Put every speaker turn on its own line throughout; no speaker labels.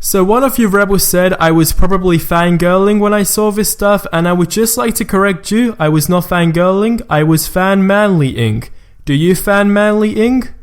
So one of you rebels said I was probably fangirling when I saw this stuff, and I would just like to correct you. I was not fangirling, I was fan-manlying. Do you fan-manlying?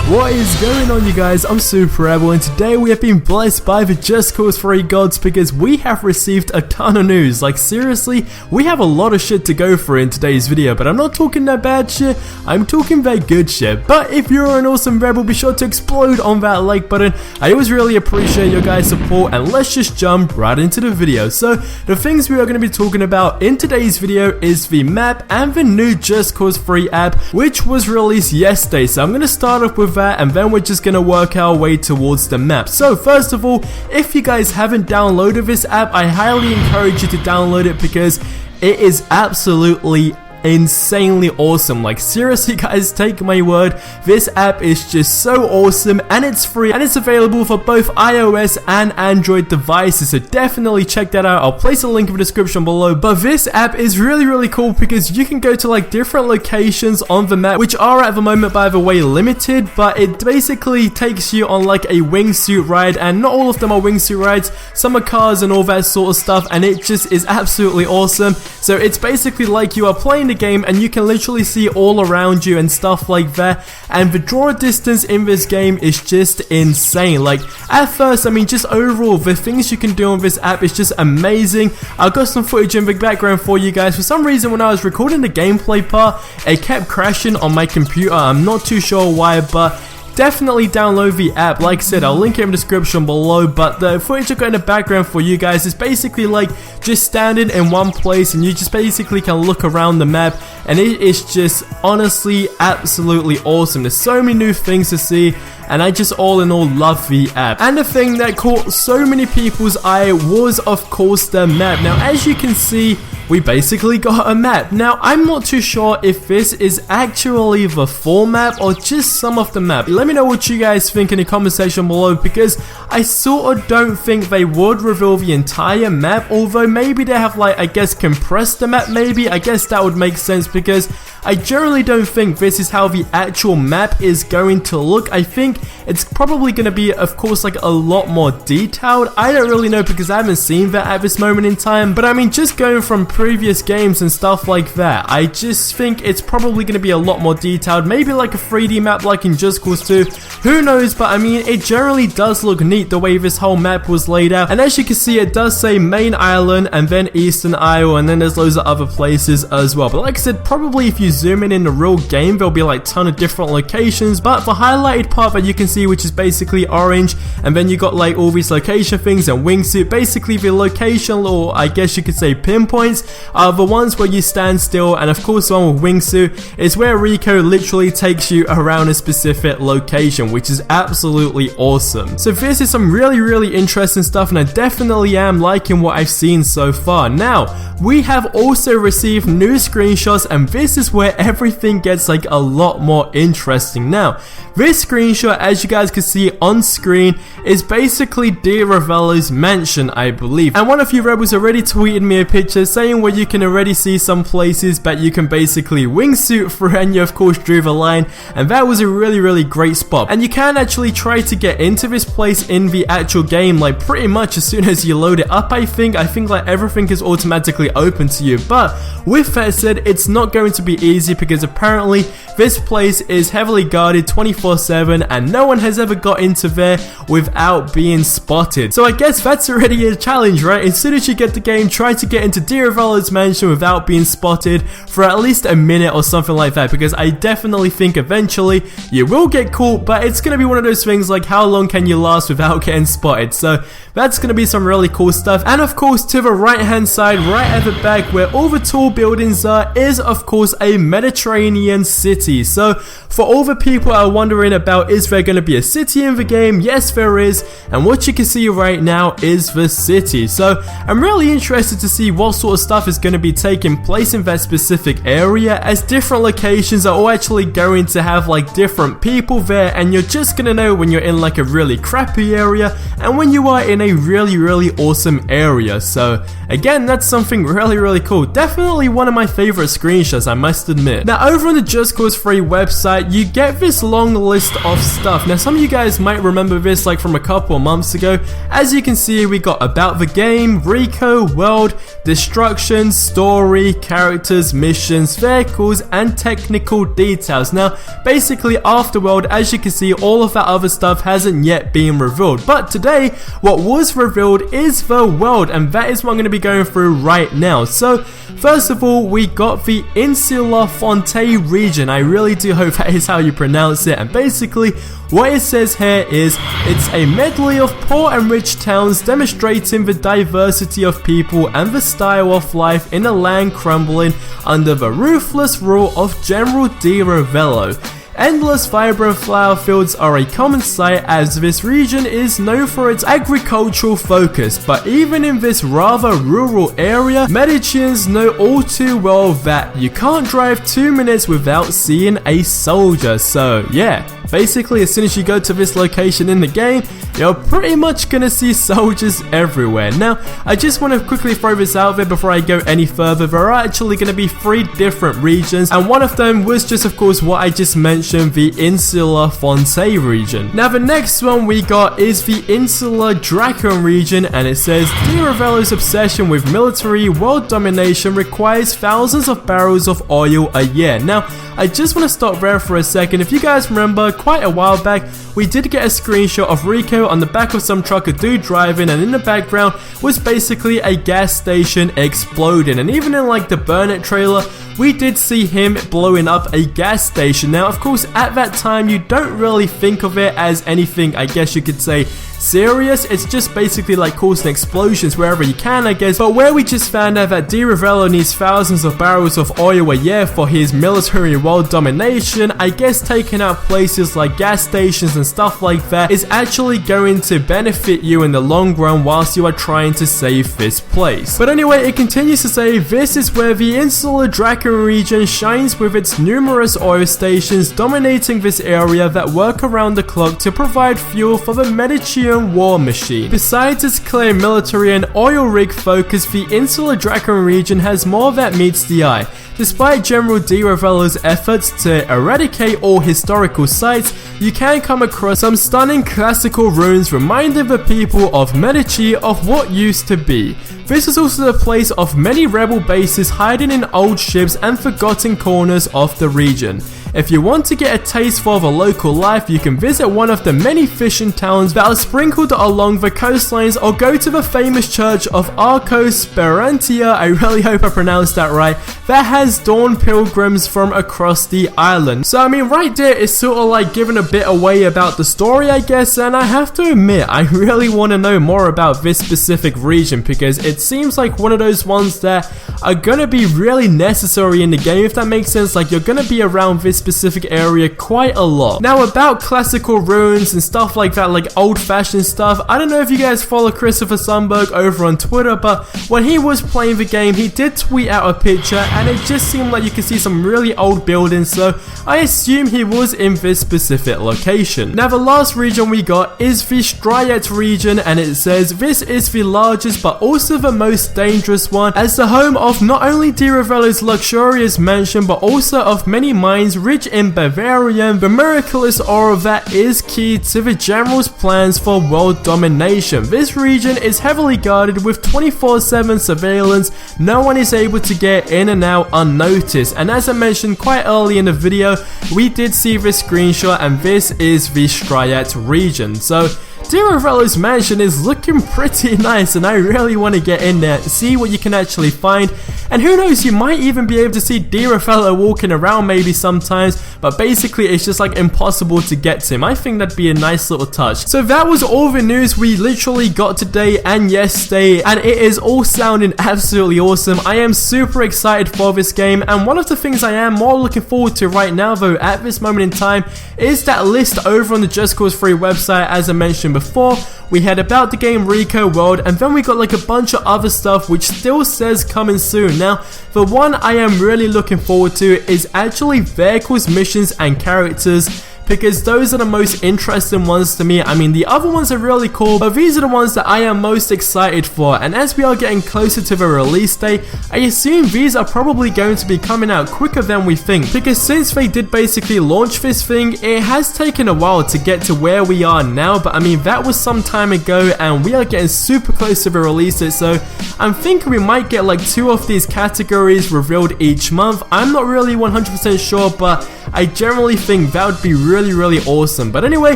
What is going on, you guys? I'm SuperRebel, and today we have been blessed by the Just Cause 3 gods because we have received a ton of news. Like, seriously, we have a lot of shit to go through in today's video, but I'm not talking that bad shit, I'm talking that good shit. But if you're an awesome rebel, be sure to explode on that like button. I always really appreciate your guys' support, and let's just jump right into the video. So, the things we are going to be talking about in today's video is the map and the new Just Cause 3 app, which was released yesterday. So I'm going to start off with and then we're just gonna work our way towards the map. So first of all, if you guys haven't downloaded this app, I highly encourage you to download it because it is absolutely insanely awesome. Like, seriously guys, take my word, this app is just so awesome, and it's free, and it's available for both iOS and Android devices, so definitely check that out. I'll place a link in the description below. But this app is really cool because you can go to like different locations on the map, which are at the moment, by the way, limited, but it basically takes you on like a wingsuit ride, and not all of them are wingsuit rides, some are cars and all that sort of stuff, and it just is absolutely awesome. So it's basically like you are playing the game and you can literally see all around you and stuff like that, and the draw distance in this game is just insane. Like, at first, I mean, just overall the things you can do on this app is just amazing. I've got some footage in the background for you guys. For some reason, when I was recording the gameplay part, it kept crashing on my computer. I'm not too sure why, but definitely download the app. Like I said, I'll link it in the description below, but the footage I've got in the background for you guys is basically like just standing in one place and you just basically can look around the map, and it is just honestly absolutely awesome. There's so many new things to see, and I just all in all love the app. And the thing that caught so many people's eye was of course the map. Now as you can see, we basically got a map. Now, I'm not too sure if this is actually the full map or just some of the map. Let me know what you guys think in the comment section below, because I sort of don't think they would reveal the entire map, although maybe they have like, I guess, compressed the map maybe. I guess that would make sense because I generally don't think this is how the actual map is going to look. I think it's probably going to be, of course, like a lot more detailed. I don't really know because I haven't seen that at this moment in time, but I mean, just going from previous games and stuff like that, I just think it's probably going to be a lot more detailed, maybe like a 3D map like in Just Cause 2, who knows, but I mean, it generally does look neat the way this whole map was laid out. And as you can see, it does say Main Island and then Eastern Isle, and then there's loads of other places as well. But like I said, probably if you zoom in the real game, there'll be like a ton of different locations, but the highlighted part that you can see, which is basically orange, and then you got like all these location things and wingsuit, basically the location, or I guess you could say pinpoints, are the ones where you stand still, and of course the one with wingsuit is where Rico literally takes you around a specific location, which is absolutely awesome. So this is some really interesting stuff, and I definitely am liking what I've seen so far. Now, we have also received new screenshots, and this is where everything gets like a lot more interesting. Now, this screenshot, as you guys can see on screen, is basically Dear Ravello's mansion, I believe. And one of you rebels already tweeted me a picture saying where you can already see some places that you can basically wingsuit through, and you of course drew the line, and that was a really great spot. And you can actually try to get into this place in the actual game, like pretty much as soon as you load it up. I think like everything is automatically open to you, but with that said, it's not going to be easy because apparently this place is heavily guarded 24/7 and no one has ever got into there without being spotted. So I guess that's already a challenge, right? As soon as you get the game, try to get into Dear Ravello's mansion without being spotted for at least a minute or something like that, because I definitely think eventually you will get caught, but it's going to be one of those things like how long can you last without getting spotted. So that's going to be some really cool stuff. And of course, to the right hand side, right at the back where all the tall buildings are, is of course a Mediterranean city. So for all the people are wondering about, is is there going to be a city in the game? Yes, there is, and what you can see right now is the city. So I'm really interested to see what sort of stuff is going to be taking place in that specific area, as different locations are all actually going to have like different people there, and you're just going to know when you're in like a really crappy area and when you are in a really awesome area. So again, that's something really cool. Definitely one of my favorite screenshots, I must admit. Now over on the Just Cause 3 website, you get this long list of stuff. Now some of you guys might remember this like from a couple of months ago. As you can see, we got about the game, Rico, world, destruction, story, characters, missions, vehicles, and technical details. Now basically Afterworld, as you can see, all of that other stuff hasn't yet been revealed, but today what was revealed is the world, and that is what I'm going to be going through right now. So first of all, we got the Insular Fonte region. I really do hope that is how you pronounce it, and basically what it says here is it's a medley of poor and rich towns demonstrating the diversity of people and the style of life in a land crumbling under the ruthless rule of General Di Ravello. Endless vibrant flower fields are a common sight, as this region is known for its agricultural focus, but even in this rather rural area, Medicians know all too well that you can't drive 2 minutes without seeing a soldier. So yeah, basically as soon as you go to this location in the game, you're pretty much gonna see soldiers everywhere. Now I just want to quickly throw this out there before I go any further. There are actually gonna be 3 different regions, and one of them was just of course what I just mentioned, the Insular Fonte region. Now the next one we got is the Insular Draken region, and it says Di Ravello's obsession with military world domination requires thousands of barrels of oil a year. Now I just want to stop there for a second. If you guys remember, quite a while back we did get a screenshot of Rico on the back of some truck, a dude driving, and in the background was basically a gas station exploding, and even in like the Burn It trailer we did see him blowing up a gas station. Now of course at that time you don't really think of it as anything, I guess you could say, serious. It's just basically like causing explosions wherever you can, I guess. But where we just found out that Di Ravello needs thousands of barrels of oil a year for his military world domination, I guess taking out places like gas stations and stuff like that is actually going to benefit you in the long run whilst you are trying to save this place. But anyway, it continues to say this is where the Insular Draken region shines with its numerous oil stations dominating this area that work around the clock to provide fuel for the Medici war machine. Besides its clear military and oil rig focus, the Insular Draken region has more that meets the eye. Despite General Di Ravello's efforts to eradicate all historical sites, you can come across some stunning classical ruins reminding the people of Medici of what used to be. This is also the place of many rebel bases hiding in old ships and forgotten corners of the region. If you want to get a taste for the local life, you can visit one of the many fishing towns that are sprinkled along the coastlines, or go to the famous church of Arco Sperantia, I really hope I pronounced that right, that has dawn pilgrims from across the island. So I mean right there is sort of like giving a bit away about the story, I guess, and I have to admit I really want to know more about this specific region, because it seems like one of those ones that are gonna be really necessary in the game, if that makes sense. Like you're gonna be around this specific area quite a lot. Now about classical ruins and stuff like that, like old-fashioned stuff, I don't know if you guys follow Christopher Sundberg over on Twitter, but when he was playing the game he did tweet out a picture and it just seemed like you could see some really old buildings, so I assume he was in this specific location. Now the last region we got is the Striat region, and it says this is the largest but also the most dangerous one, as the home of not only Di Ravello's luxurious mansion but also of many mines rich in Bavarian, the miraculous ore that is key to the general's plans for world domination. This region is heavily guarded with 24/7 surveillance. No one is able to get in and out unnoticed, and as I mentioned quite early in the video, we did see this screenshot, and this is the Striat region. So Di Ravello's mansion is looking pretty nice, and I really want to get in there, see what you can actually find. And who knows, you might even be able to see Raffaello walking around maybe sometimes, but basically it's just like impossible to get to him. I think that'd be a nice little touch. So that was all the news we literally got today and yesterday, and it is all sounding absolutely awesome. I am super excited for this game, and one of the things I am more looking forward to right now though at this moment in time is that list over on the Just Cause 3 website. As I mentioned before, we had about the game Rico World, and then we got like a bunch of other stuff which still says coming soon. Now, the one I am really looking forward to is actually vehicles, missions, and characters, because those are the most interesting ones to me. I mean, the other ones are really cool, but these are the ones that I am most excited for. And as we are getting closer to the release date, I assume these are probably going to be coming out quicker than we think, because since they did basically launch this thing, it has taken a while to get to where we are now. But I mean, that was some time ago, and we are getting super close to the release date, so I'm thinking we might get like 2 of these categories revealed each month. I'm not really 100% sure, but I generally think that would be really awesome. But anyway,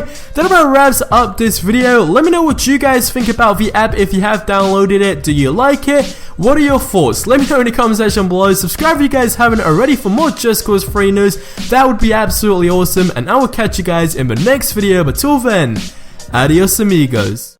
that about wraps up this video. Let me know what you guys think about the app if you have downloaded it. Do you like it? What are your thoughts? Let me know in the comment section below. Subscribe if you guys haven't already for more Just Cause 3 news. That would be absolutely awesome, and I will catch you guys in the next video. But till then, adios amigos.